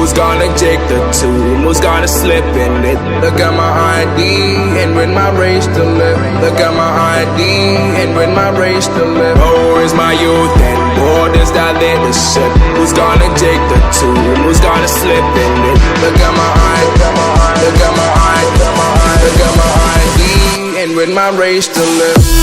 Who's gonna take the tomb? Who's gonna slip in it? Look at my ID and with my race to live. Look at my ID and with my race to live. Oh, is my youth and borders that leadership? Who's gonna take the tomb? Who's gonna slip in it? Look at my ID, look at my ID, look at my ID and with my race to live.